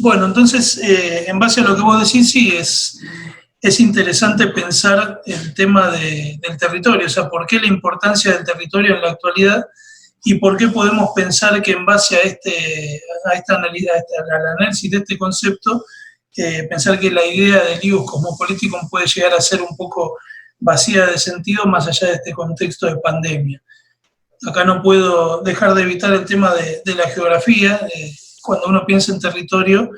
Bueno, entonces, en base a lo que vos decís, sí, es interesante pensar el tema del territorio, o sea, por qué la importancia del territorio en la actualidad y por qué podemos pensar que en base a al análisis de este concepto, pensar que la idea del ius cosmopoliticum puede llegar a ser un poco vacía de sentido más allá de este contexto de pandemia. Acá no puedo dejar de evitar el tema de la geografía. Cuando uno piensa en territorio,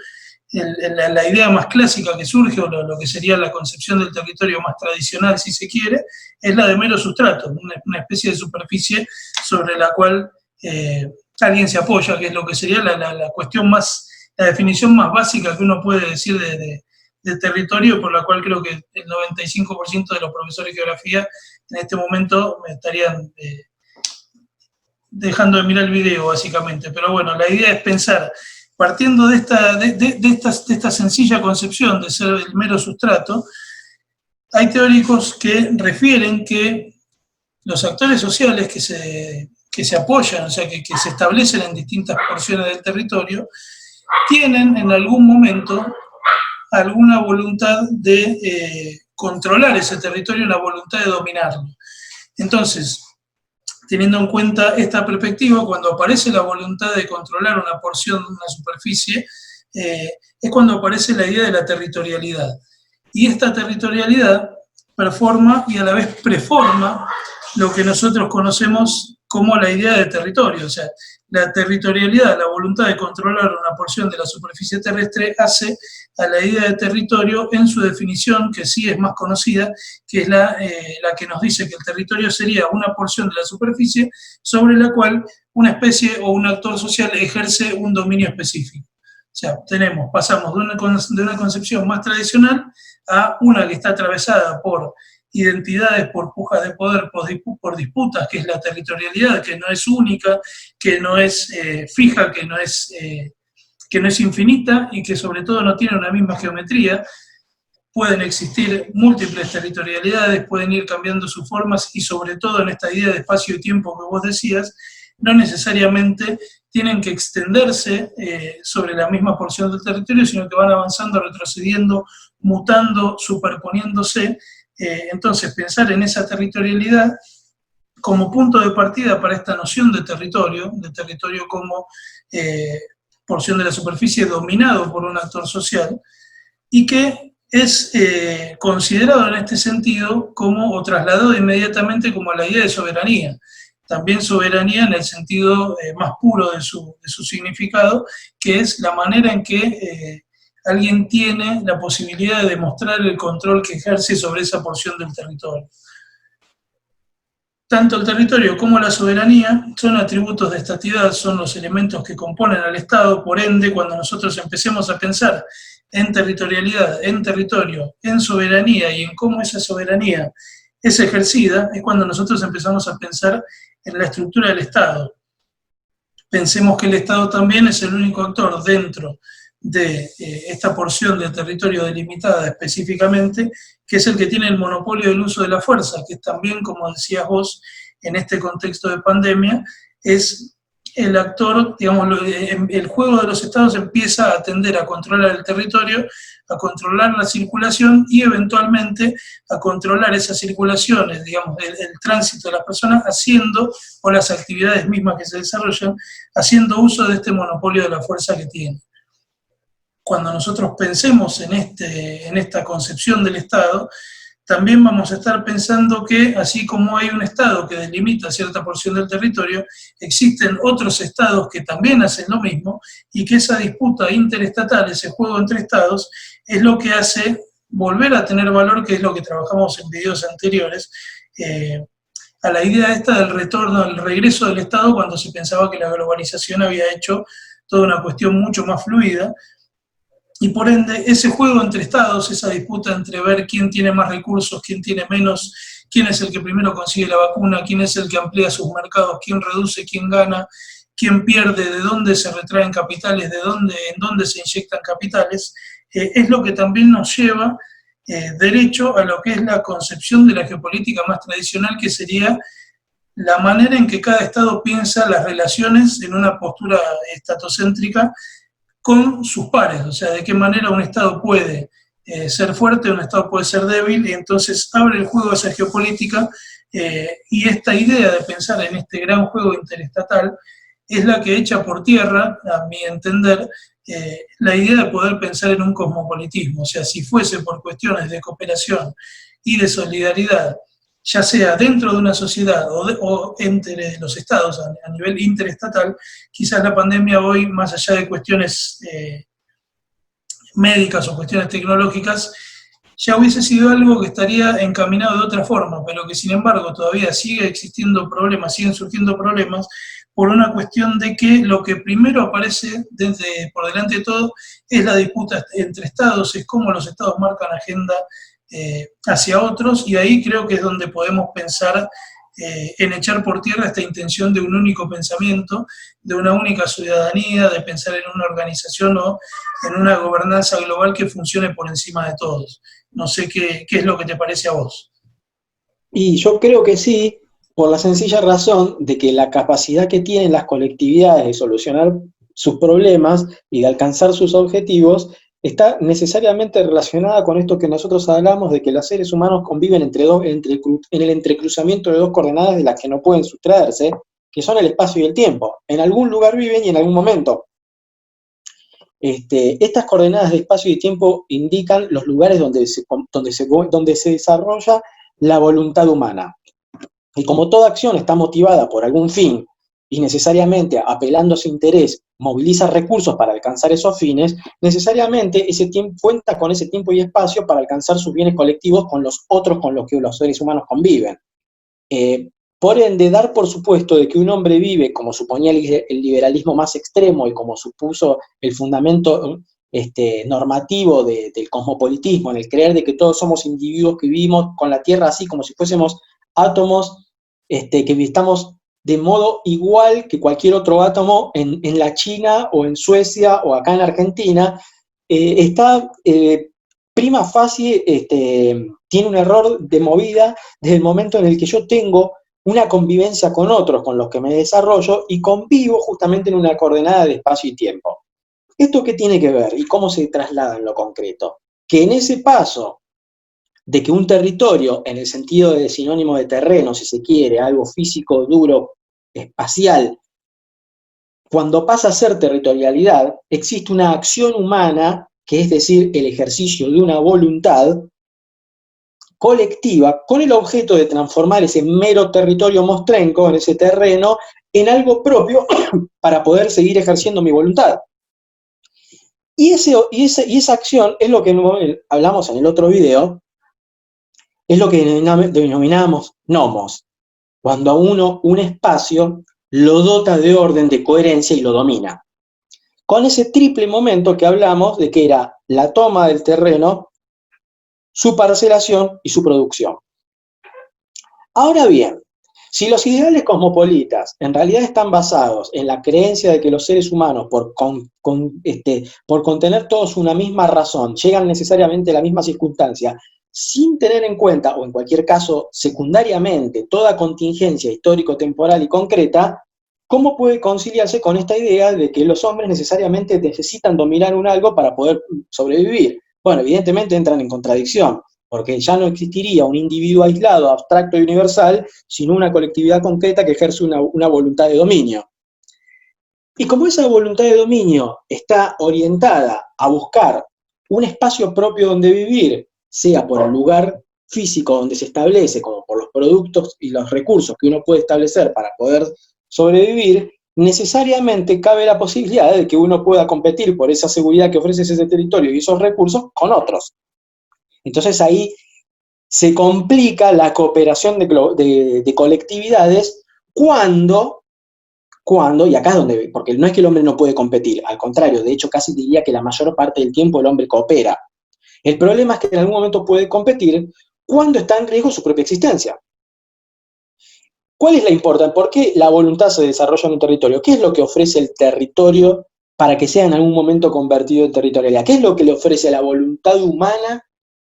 la idea más clásica que surge, o lo que sería la concepción del territorio más tradicional, si se quiere, es la de mero sustrato, una especie de superficie sobre la cual alguien se apoya, que es lo que sería la cuestión más, la definición más básica que uno puede decir de territorio, por la cual creo que el 95% de los profesores de geografía en este momento me estarían dejando de mirar el video, básicamente. Pero bueno, la idea es pensar, partiendo de esta sencilla concepción de ser el mero sustrato, hay teóricos que refieren que los actores sociales que se apoyan, o sea, que se establecen en distintas porciones del territorio, tienen en algún momento alguna voluntad de controlar ese territorio, una voluntad de dominarlo. Entonces, teniendo en cuenta esta perspectiva, cuando aparece la voluntad de controlar una porción, una superficie, es cuando aparece la idea de la territorialidad. Y esta territorialidad performa y a la vez preforma lo que nosotros conocemos como la idea de territorio. O sea, la territorialidad, la voluntad de controlar una porción de la superficie terrestre, hace a la idea de territorio en su definición, que sí es más conocida, que es la que nos dice que el territorio sería una porción de la superficie sobre la cual una especie o un actor social ejerce un dominio específico. O sea, pasamos de una concepción más tradicional a una que está atravesada por identidades, por pujas de poder, por disputas, que es la territorialidad, que no es única, que no es fija, que no es infinita y que sobre todo no tiene una misma geometría. Pueden existir múltiples territorialidades, pueden ir cambiando sus formas y sobre todo en esta idea de espacio y tiempo que vos decías, no necesariamente tienen que extenderse sobre la misma porción del territorio, sino que van avanzando, retrocediendo, mutando, superponiéndose. Entonces, pensar en esa territorialidad como punto de partida para esta noción de territorio como porción de la superficie dominado por un actor social, y que es considerado en este sentido como, o trasladado inmediatamente como la idea de soberanía. También soberanía en el sentido más puro de su significado, que es la manera en que alguien tiene la posibilidad de demostrar el control que ejerce sobre esa porción del territorio. Tanto el territorio como la soberanía son atributos de estatidad, son los elementos que componen al Estado. Por ende, cuando nosotros empecemos a pensar en territorialidad, en territorio, en soberanía y en cómo esa soberanía es ejercida, es cuando nosotros empezamos a pensar en la estructura del Estado. Pensemos que el Estado también es el único actor dentro de esta porción de territorio delimitada específicamente, que es el que tiene el monopolio del uso de la fuerza, que también, como decías vos, en este contexto de pandemia, es el actor, digamos, el juego de los estados empieza a tender a controlar el territorio, a controlar la circulación y eventualmente a controlar esas circulaciones, digamos, el tránsito de las personas haciendo, o las actividades mismas que se desarrollan, haciendo uso de este monopolio de la fuerza que tiene. Cuando nosotros pensemos en esta concepción del Estado, también vamos a estar pensando que, así como hay un Estado que delimita cierta porción del territorio, existen otros Estados que también hacen lo mismo, y que esa disputa interestatal, ese juego entre Estados, es lo que hace volver a tener valor, que es lo que trabajamos en videos anteriores, a la idea esta del retorno, del regreso del Estado, cuando se pensaba que la globalización había hecho toda una cuestión mucho más fluida. Y por ende, ese juego entre estados, esa disputa entre ver quién tiene más recursos, quién tiene menos, quién es el que primero consigue la vacuna, quién es el que amplía sus mercados, quién reduce, quién gana, quién pierde, de dónde se retraen capitales, en dónde se inyectan capitales, es lo que también nos lleva derecho a lo que es la concepción de la geopolítica más tradicional, que sería la manera en que cada estado piensa las relaciones en una postura estatocéntrica, con sus pares, o sea, de qué manera un Estado puede ser fuerte, un Estado puede ser débil, y entonces abre el juego a esa geopolítica, y esta idea de pensar en este gran juego interestatal es la que echa por tierra, a mi entender, la idea de poder pensar en un cosmopolitismo. O sea, si fuese por cuestiones de cooperación y de solidaridad, ya sea dentro de una sociedad o entre los estados a nivel interestatal, quizás la pandemia hoy, más allá de cuestiones médicas o cuestiones tecnológicas, ya hubiese sido algo que estaría encaminado de otra forma, pero que sin embargo todavía sigue existiendo problemas, siguen surgiendo problemas, por una cuestión de que lo que primero aparece por delante de todo es la disputa entre estados, es cómo los estados marcan agenda hacia otros, y ahí creo que es donde podemos pensar en echar por tierra esta intención de un único pensamiento, de una única ciudadanía, de pensar en una organización o en una gobernanza global que funcione por encima de todos. No sé qué es lo que te parece a vos. Y yo creo que sí, por la sencilla razón de que la capacidad que tienen las colectividades de solucionar sus problemas y de alcanzar sus objetivos está necesariamente relacionada con esto que nosotros hablamos de que los seres humanos conviven en el entrecruzamiento de dos coordenadas de las que no pueden sustraerse, que son el espacio y el tiempo. En algún lugar viven y en algún momento. Estas coordenadas de espacio y tiempo indican los lugares donde se desarrolla la voluntad humana. Y como toda acción está motivada por algún fin y necesariamente apelando a su interés moviliza recursos para alcanzar esos fines, necesariamente ese tiempo cuenta con ese tiempo y espacio para alcanzar sus bienes colectivos con los otros con los que los seres humanos conviven. Eh, por ende, dar por supuesto de que un hombre vive, como suponía el liberalismo más extremo y como supuso el fundamento normativo del cosmopolitismo, en el creer de que todos somos individuos que vivimos con la Tierra así como si fuésemos átomos que estamos de modo igual que cualquier otro átomo en la China o en Suecia o acá en Argentina, está prima facie, tiene un error de movida desde el momento en el que yo tengo una convivencia con otros con los que me desarrollo y convivo justamente en una coordenada de espacio y tiempo. ¿Esto qué tiene que ver y cómo se traslada en lo concreto? Que en ese paso de que un territorio, en el sentido de sinónimo de terreno, si se quiere, algo físico, duro, espacial, cuando pasa a ser territorialidad, existe una acción humana, que es decir, el ejercicio de una voluntad colectiva, con el objeto de transformar ese mero territorio mostrenco, en ese terreno, en algo propio para poder seguir ejerciendo mi voluntad. Y esa acción es lo que hablamos en el otro video, es lo que denominamos nomos, cuando a uno un espacio lo dota de orden, de coherencia y lo domina. Con ese triple momento que hablamos de que era la toma del terreno, su parcelación y su producción. Ahora bien, si los ideales cosmopolitas en realidad están basados en la creencia de que los seres humanos, por contener todos una misma razón, llegan necesariamente a la misma circunstancia, sin tener en cuenta, o en cualquier caso secundariamente, toda contingencia histórico-temporal y concreta, ¿cómo puede conciliarse con esta idea de que los hombres necesariamente necesitan dominar un algo para poder sobrevivir? Bueno, evidentemente entran en contradicción, porque ya no existiría un individuo aislado, abstracto y universal, sino una colectividad concreta que ejerce una voluntad de dominio. Y como esa voluntad de dominio está orientada a buscar un espacio propio donde vivir, sea por el lugar físico donde se establece, como por los productos y los recursos que uno puede establecer para poder sobrevivir, necesariamente cabe la posibilidad de que uno pueda competir por esa seguridad que ofrece ese territorio y esos recursos con otros. Entonces ahí se complica la cooperación de colectividades cuando, y acá es donde, porque no es que el hombre no puede competir, al contrario, de hecho casi diría que la mayor parte del tiempo el hombre coopera. El problema es que en algún momento puede competir cuando está en riesgo su propia existencia. ¿Cuál es la importancia? ¿Por qué la voluntad se desarrolla en un territorio? ¿Qué es lo que ofrece el territorio para que sea en algún momento convertido en territorialidad? ¿Qué es lo que le ofrece a la voluntad humana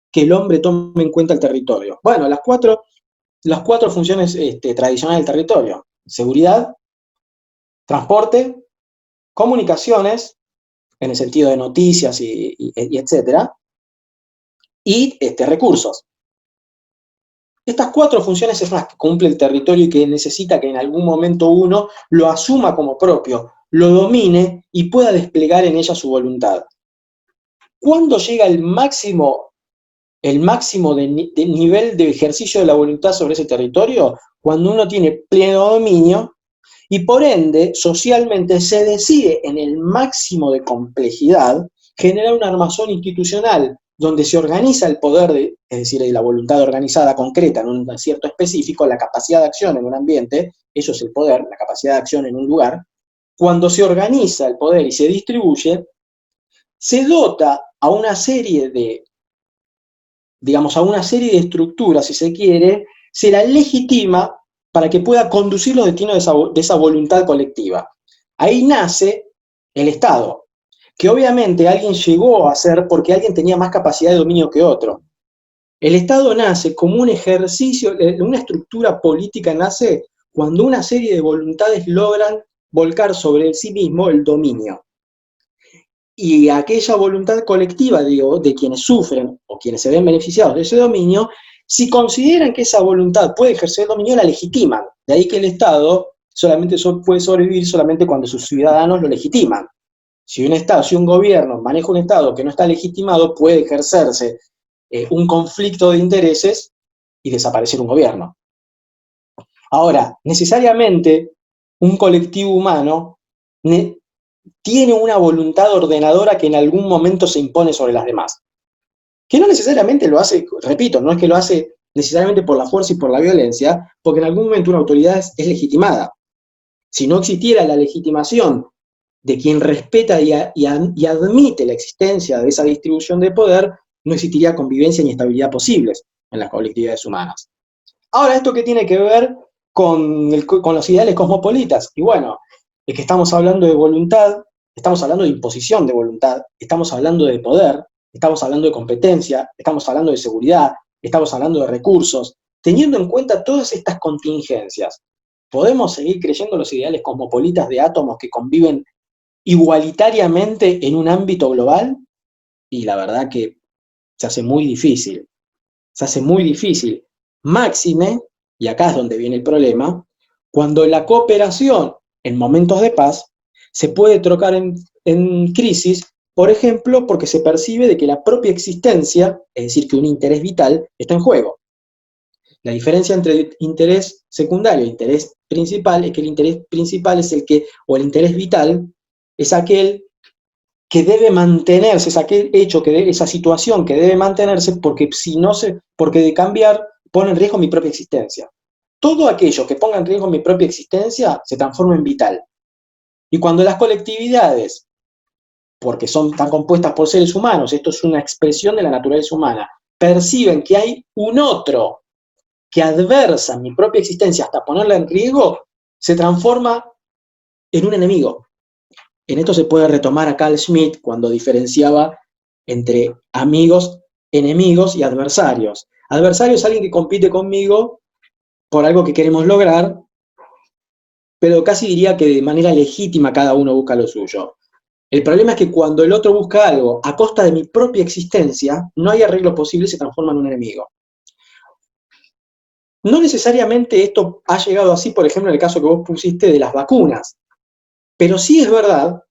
que el hombre tome en cuenta el territorio? Bueno, las cuatro funciones tradicionales del territorio: seguridad, transporte, comunicaciones en el sentido de noticias y etcétera, y recursos. Estas 4 funciones es las que cumple el territorio y que necesita que en algún momento uno lo asuma como propio, lo domine y pueda desplegar en ella su voluntad. ¿Cuándo llega el máximo de nivel de ejercicio de la voluntad sobre ese territorio? Cuando uno tiene pleno dominio y por ende, socialmente se decide en el máximo de complejidad generar un armazón institucional donde se organiza el poder, es decir, la voluntad organizada concreta en un cierto específico, la capacidad de acción en un ambiente, eso es el poder, la capacidad de acción en un lugar. Cuando se organiza el poder y se distribuye, se dota a una serie de, digamos, a una serie de estructuras, si se quiere, se la legitima para que pueda conducir los destinos de esa voluntad colectiva. Ahí nace el Estado, que obviamente alguien llegó a ser porque alguien tenía más capacidad de dominio que otro. El Estado nace como un ejercicio, una estructura política nace cuando una serie de voluntades logran volcar sobre sí mismo el dominio. Y aquella voluntad colectiva, digo, de quienes sufren o quienes se ven beneficiados de ese dominio, si consideran que esa voluntad puede ejercer el dominio, la legitiman. De ahí que el Estado solamente puede sobrevivir solamente cuando sus ciudadanos lo legitiman. Si un gobierno maneja un Estado que no está legitimado, puede ejercerse un conflicto de intereses y desaparecer un gobierno. Ahora, necesariamente un colectivo humano tiene una voluntad ordenadora que en algún momento se impone sobre las demás. Que no necesariamente lo hace, repito, no es que lo hace necesariamente por la fuerza y por la violencia, porque en algún momento una autoridad es legitimada. Si no existiera la legitimación de quien respeta y admite la existencia de esa distribución de poder, no existiría convivencia ni estabilidad posibles en las colectividades humanas. Ahora, ¿esto qué tiene que ver con los ideales cosmopolitas? Y bueno, es que estamos hablando de voluntad, estamos hablando de imposición de voluntad, estamos hablando de poder, estamos hablando de competencia, estamos hablando de seguridad, estamos hablando de recursos. Teniendo en cuenta todas estas contingencias, ¿podemos seguir creyendo los ideales cosmopolitas de átomos que conviven igualitariamente en un ámbito global? Y la verdad que se hace muy difícil. Se hace muy difícil. Máxime, y acá es donde viene el problema, cuando la cooperación en momentos de paz se puede trocar en crisis, por ejemplo, porque se percibe de que la propia existencia, es decir, que un interés vital, está en juego. La diferencia entre interés secundario e interés principal es que el interés principal es o el interés vital es aquel que debe mantenerse, es aquel hecho, esa situación que debe mantenerse porque porque de cambiar pone en riesgo mi propia existencia. Todo aquello que ponga en riesgo mi propia existencia se transforma en vital. Y cuando las colectividades, porque están compuestas por seres humanos, esto es una expresión de la naturaleza humana, perciben que hay un otro que adversa mi propia existencia hasta ponerla en riesgo, se transforma en un enemigo. En esto se puede retomar a Carl Schmitt cuando diferenciaba entre amigos, enemigos y adversarios. Adversario es alguien que compite conmigo por algo que queremos lograr, pero casi diría que de manera legítima cada uno busca lo suyo. El problema es que cuando el otro busca algo a costa de mi propia existencia, no hay arreglo posible y se transforma en un enemigo. No necesariamente esto ha llegado así, por ejemplo, en el caso que vos pusiste de las vacunas, pero sí es verdad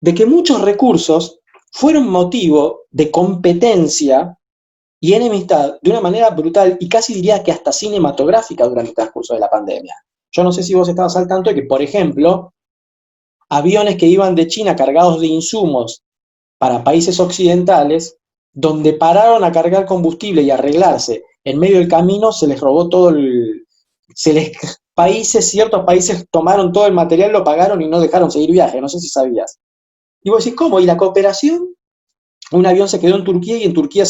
de que muchos recursos fueron motivo de competencia y enemistad de una manera brutal y casi diría que hasta cinematográfica durante el transcurso de la pandemia. Yo no sé si vos estabas al tanto de que, por ejemplo, aviones que iban de China cargados de insumos para países occidentales, donde pararon a cargar combustible y arreglarse, en medio del camino se les robó todo ciertos países tomaron todo el material, lo pagaron y no dejaron seguir viaje, no sé si sabías. Y vos decís, ¿cómo? ¿Y la cooperación? Un avión se quedó en Turquía y en Turquía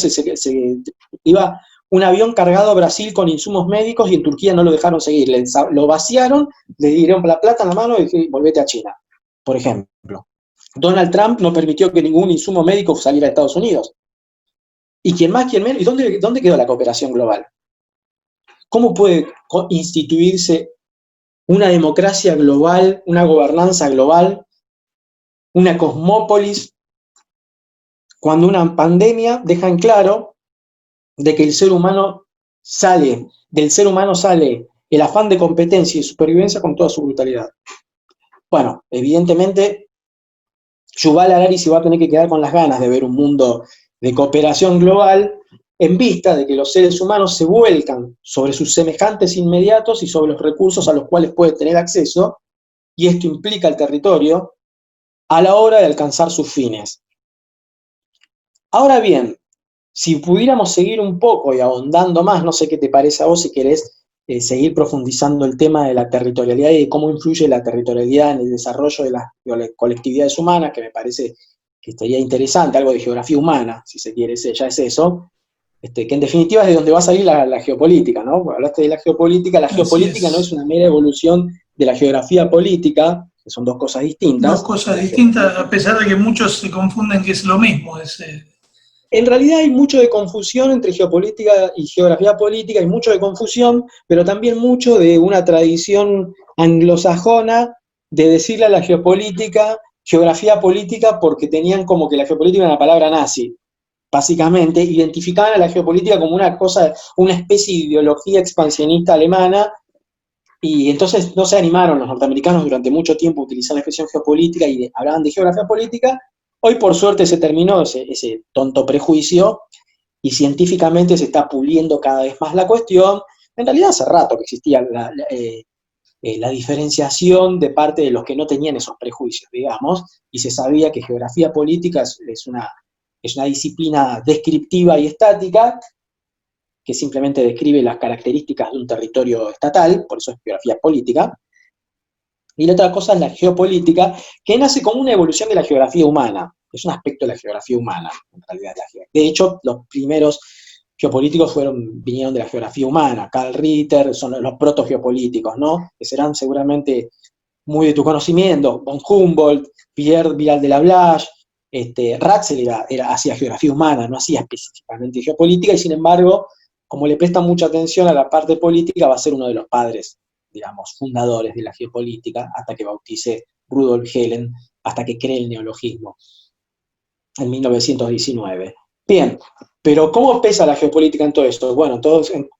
iba un avión cargado a Brasil con insumos médicos y en Turquía no lo dejaron seguir. Lo vaciaron, le dieron la plata en la mano y dijeron, volvete a China, por ejemplo. Donald Trump no permitió que ningún insumo médico saliera a Estados Unidos. Y quien más, quien menos. ¿Y dónde quedó la cooperación global? ¿Cómo puede instituirse una democracia global, una gobernanza global, una cosmópolis cuando una pandemia deja en claro de que del ser humano sale el afán de competencia y supervivencia con toda su brutalidad. Bueno, evidentemente, Yuval Harari se va a tener que quedar con las ganas de ver un mundo de cooperación global en vista de que los seres humanos se vuelcan sobre sus semejantes inmediatos y sobre los recursos a los cuales puede tener acceso, y esto implica el territorio, a la hora de alcanzar sus fines. Ahora bien, si pudiéramos seguir un poco y ahondando más, no sé qué te parece a vos si querés seguir profundizando el tema de la territorialidad y de cómo influye la territorialidad en el desarrollo de las colectividades humanas, que me parece que estaría interesante, algo de geografía humana, si se quiere, ya es eso, que en definitiva es de donde va a salir la geopolítica, ¿no? Hablaste de la geopolítica no es una mera evolución de la geografía política, que son dos cosas distintas. Dos cosas distintas, a pesar de que muchos se confunden que es lo mismo. En realidad hay mucho de confusión entre geopolítica y geografía política, hay mucho de confusión, pero también mucho de una tradición anglosajona de decirle a la geopolítica, geografía política, porque tenían como que la geopolítica era una palabra nazi. Básicamente, identificaban a la geopolítica como una cosa, una especie de ideología expansionista alemana, y entonces no se animaron los norteamericanos durante mucho tiempo a utilizar la expresión geopolítica y hablaban de geografía política. Hoy por suerte se terminó ese tonto prejuicio y científicamente se está puliendo cada vez más la cuestión. En realidad hace rato que existía la diferenciación de parte de los que no tenían esos prejuicios, digamos, y se sabía que geografía política es una disciplina descriptiva y estática que simplemente describe las características de un territorio estatal, por eso es geografía política. Y la otra cosa es la geopolítica, que nace como una evolución de la geografía humana. Es un aspecto de la geografía humana, en realidad. De hecho, los primeros geopolíticos vinieron de la geografía humana. Carl Ritter son los proto-geopolíticos, ¿no? Que serán seguramente muy de tu conocimiento. Von Humboldt, Pierre Viral de Lablache, Ratzel hacía geografía humana, no hacía específicamente geopolítica, y sin embargo, como le presta mucha atención a la parte política, va a ser uno de los padres, digamos, fundadores de la geopolítica, hasta que bautice Rudolf Helen, hasta que cree el neologismo, en 1919. Bien, pero ¿cómo pesa la geopolítica en todo esto? Bueno,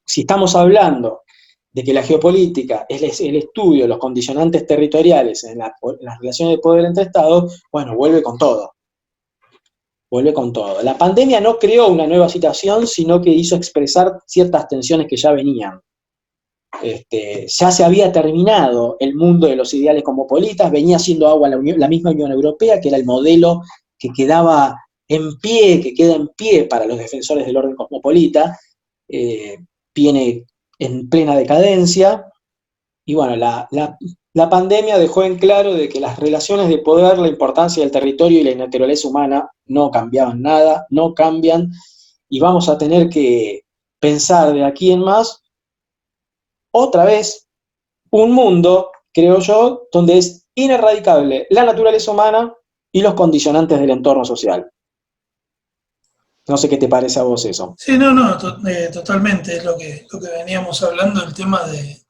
si estamos hablando de que la geopolítica es el estudio de los condicionantes territoriales en las relaciones de poder entre Estados, bueno, vuelve con todo. Vuelve con todo. La pandemia no creó una nueva situación, sino que hizo expresar ciertas tensiones que ya venían. Ya se había terminado el mundo de los ideales cosmopolitas, venía siendo agua la misma Unión Europea, que era el modelo que quedaba en pie, que queda en pie para los defensores del orden cosmopolita, viene en plena decadencia, y bueno, la pandemia dejó en claro de que las relaciones de poder, la importancia del territorio y la naturaleza humana no cambiaban nada, no cambian, y vamos a tener que pensar de aquí en más otra vez un mundo, creo yo, donde es inerradicable la naturaleza humana y los condicionantes del entorno social. No sé qué te parece a vos eso. Sí, no, totalmente, es lo que veníamos hablando, el tema de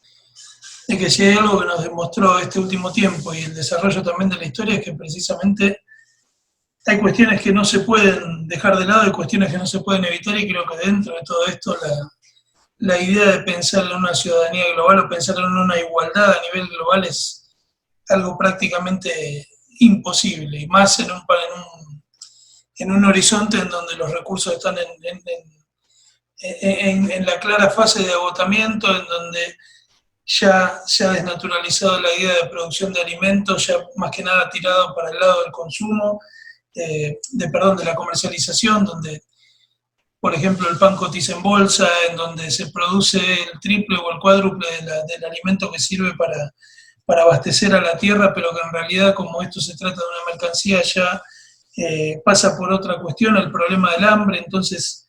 que si hay algo que nos demostró este último tiempo y el desarrollo también de la historia, es que precisamente hay cuestiones que no se pueden dejar de lado, hay cuestiones que no se pueden evitar, y creo que dentro de todo esto la idea de pensar en una ciudadanía global o pensar en una igualdad a nivel global es algo prácticamente imposible, y más en un horizonte en donde los recursos están en la clara fase de agotamiento, en donde ya se ha desnaturalizado la idea de producción de alimentos, ya más que nada tirado para el lado del consumo, de la comercialización, donde, por ejemplo, el pan cotiza en bolsa, en donde se produce el triple o el cuádruple del alimento que sirve para abastecer a la tierra, pero que en realidad, como esto se trata de una mercancía, ya pasa por otra cuestión, el problema del hambre. Entonces,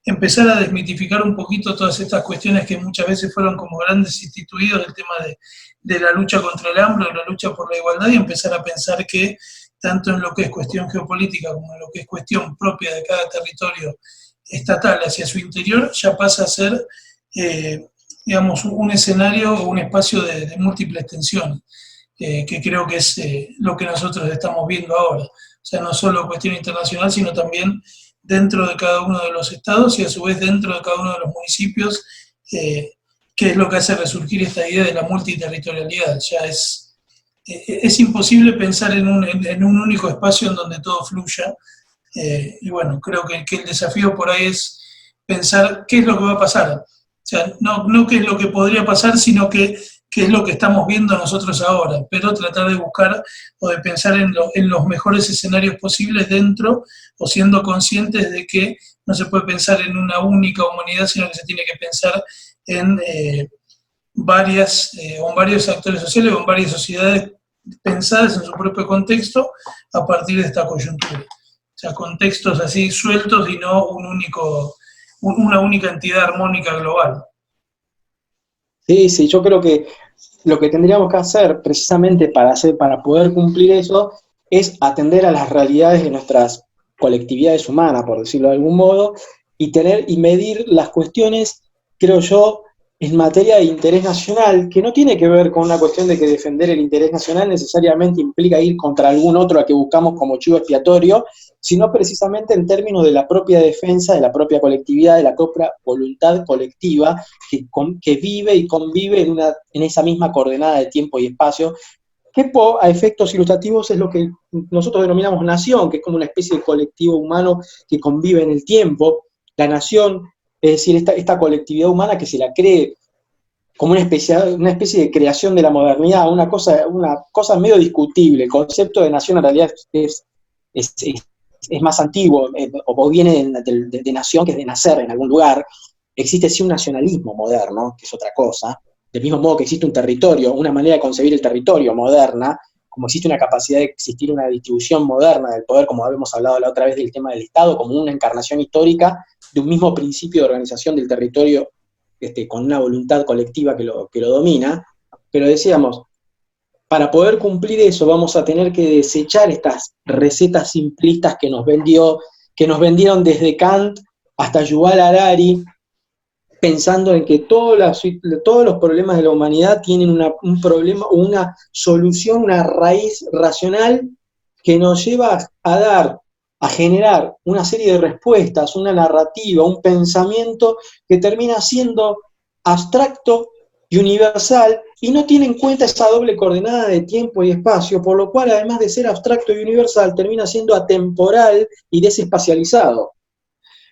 empezar a desmitificar un poquito todas estas cuestiones que muchas veces fueron como grandes instituidos, el tema de la lucha contra el hambre, de la lucha por la igualdad, y empezar a pensar que tanto en lo que es cuestión geopolítica como en lo que es cuestión propia de cada territorio estatal hacia su interior, ya pasa a ser, digamos, un escenario o un espacio de múltiples tensiones, que creo que es lo que nosotros estamos viendo ahora. sea, no solo cuestión internacional, sino también dentro de cada uno de los estados y a su vez dentro de cada uno de los municipios, que es lo que hace resurgir esta idea de la multiterritorialidad. Ya es imposible pensar en un único espacio en donde todo fluya, y bueno, creo que el desafío por ahí es pensar qué es lo que va a pasar. O sea, no qué es lo que podría pasar, sino qué es lo que estamos viendo nosotros ahora, pero tratar de buscar o de pensar en los mejores escenarios posibles dentro, o siendo conscientes de que no se puede pensar en una única humanidad, sino que se tiene que pensar en o en varios actores sociales o en varias sociedades pensadas en su propio contexto a partir de esta coyuntura. O sea, contextos así sueltos y no una única entidad armónica global. Sí, sí, yo creo que lo que tendríamos que hacer precisamente para poder cumplir eso es atender a las realidades de nuestras colectividades humanas, por decirlo de algún modo, y medir las cuestiones, creo yo, en materia de interés nacional, que no tiene que ver con una cuestión de que defender el interés nacional necesariamente implica ir contra algún otro a que buscamos como chivo expiatorio, sino precisamente en términos de la propia defensa, de la propia colectividad, de la propia voluntad colectiva que vive y convive en esa misma coordenada de tiempo y espacio, que a efectos ilustrativos es lo que nosotros denominamos nación, que es como una especie de colectivo humano que convive en el tiempo. La nación, es decir, esta colectividad humana que se la cree como una especie de creación de la modernidad, una cosa medio discutible. El concepto de nación en realidad es más antiguo, o viene de nación, que es de nacer en algún lugar. Existe sí un nacionalismo moderno, que es otra cosa, del mismo modo que existe un territorio, una manera de concebir el territorio moderna, como existe una capacidad de existir una distribución moderna del poder, como habíamos hablado la otra vez del tema del Estado, como una encarnación histórica de un mismo principio de organización del territorio, con una voluntad colectiva que lo domina. Pero decíamos, para poder cumplir eso vamos a tener que desechar estas recetas simplistas que nos vendieron desde Kant hasta Yuval Harari, pensando en que todos los problemas de la humanidad tienen un problema o una solución, una raíz racional que nos lleva a generar una serie de respuestas, una narrativa, un pensamiento que termina siendo abstracto y universal, y no tiene en cuenta esa doble coordenada de tiempo y espacio, por lo cual, además de ser abstracto y universal, termina siendo atemporal y desespacializado.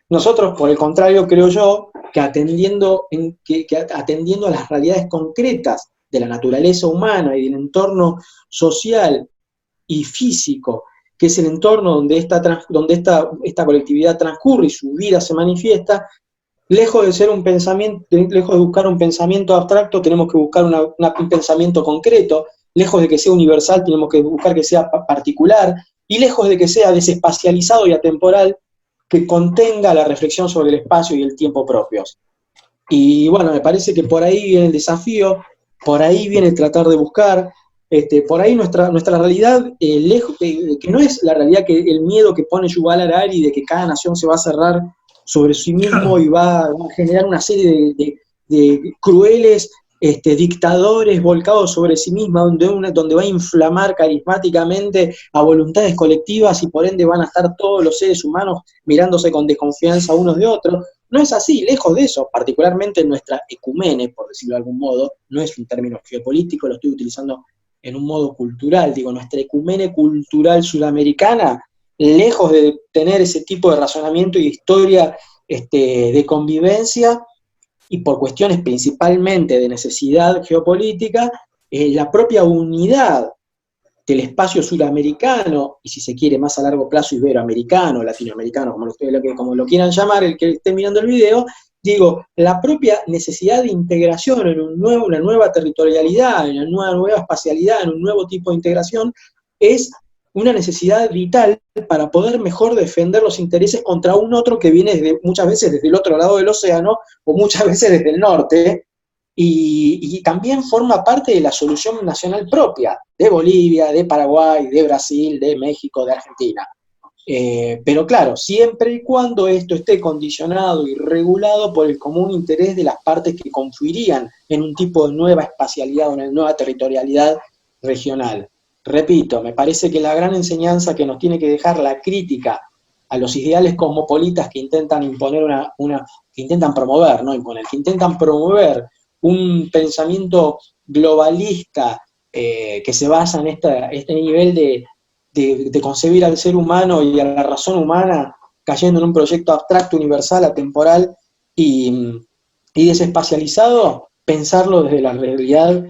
Nosotros, por el contrario, creo yo, que atendiendo a las realidades concretas de la naturaleza humana y del entorno social y físico, que es el entorno donde esta colectividad transcurre y su vida se manifiesta, lejos de buscar un pensamiento abstracto, tenemos que buscar un pensamiento concreto. Lejos de que sea universal, tenemos que buscar que sea particular, y lejos de que sea desespacializado y atemporal, que contenga la reflexión sobre el espacio y el tiempo propios. Y bueno, me parece que por ahí viene el desafío, por ahí viene el tratar de buscar, por ahí nuestra realidad, que no es la realidad, que el miedo que pone Yuval Harari de que cada nación se va a cerrar sobre sí mismo y va a generar una serie de crueles dictadores volcados sobre sí misma, donde va a inflamar carismáticamente a voluntades colectivas y por ende van a estar todos los seres humanos mirándose con desconfianza unos de otros. No es así, lejos de eso, particularmente nuestra ecumene, por decirlo de algún modo, no es un término geopolítico, lo estoy utilizando en un modo cultural, digo, nuestra ecumene cultural sudamericana, lejos de tener ese tipo de razonamiento y historia de convivencia, y por cuestiones principalmente de necesidad geopolítica, la propia unidad del espacio suramericano, y si se quiere más a largo plazo iberoamericano, latinoamericano, como lo quieran llamar, el que esté mirando el video, digo, la propia necesidad de integración en una nueva territorialidad, en una nueva espacialidad, en un nuevo tipo de integración, es una necesidad vital para poder mejor defender los intereses contra un otro que viene muchas veces desde el otro lado del océano, o muchas veces desde el norte, y también forma parte de la solución nacional propia, de Bolivia, de Paraguay, de Brasil, de México, de Argentina. Pero claro, siempre y cuando esto esté condicionado y regulado por el común interés de las partes que confluirían en un tipo de nueva espacialidad o una nueva territorialidad regional. repito, me parece que la gran enseñanza que nos tiene que dejar la crítica a los ideales cosmopolitas que intentan imponer que intentan promover, no imponer, que intentan promover un pensamiento globalista que se basa en este nivel de concebir al ser humano y a la razón humana cayendo en un proyecto abstracto, universal, atemporal y desespacializado, pensarlo desde la realidad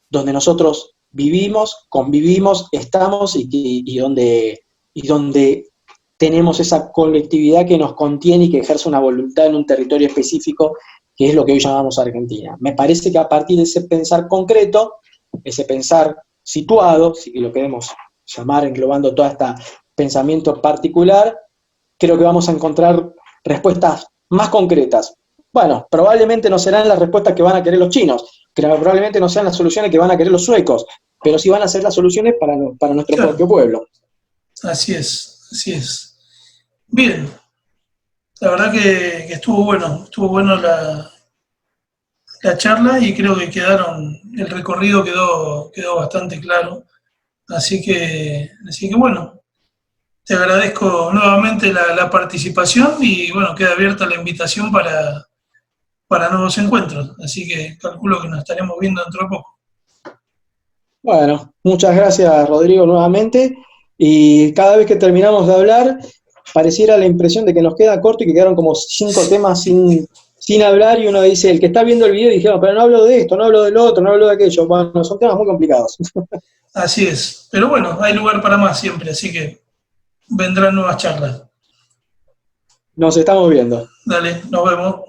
donde nosotros vivimos, convivimos, estamos y donde tenemos esa colectividad que nos contiene y que ejerce una voluntad en un territorio específico, que es lo que hoy llamamos Argentina. Me parece que a partir de ese pensar concreto, ese pensar situado, si lo queremos llamar englobando todo este pensamiento particular, creo que vamos a encontrar respuestas más concretas. Bueno, probablemente no serán las respuestas que van a querer los chinos, que probablemente no sean las soluciones que van a querer los suecos, pero sí van a ser las soluciones para nuestro Claro, propio pueblo. así es, así es. Bien, la verdad que estuvo bueno la charla y creo que el recorrido quedó bastante claro. Así que bueno, te agradezco nuevamente la participación y bueno, queda abierta la invitación para nuevos encuentros. Así que calculo que nos estaremos viendo dentro de poco. Bueno, muchas gracias Rodrigo nuevamente, y cada vez que terminamos de hablar, pareciera la impresión de que nos queda corto y que quedaron como 5 temas sin hablar, y uno dice, el que está viendo el video dijeron, pero no hablo de esto, no hablo del otro, no hablo de aquello. Bueno, son temas muy complicados. Así es. Pero bueno, hay lugar para más siempre, así que vendrán nuevas charlas. Nos estamos viendo. Dale, nos vemos.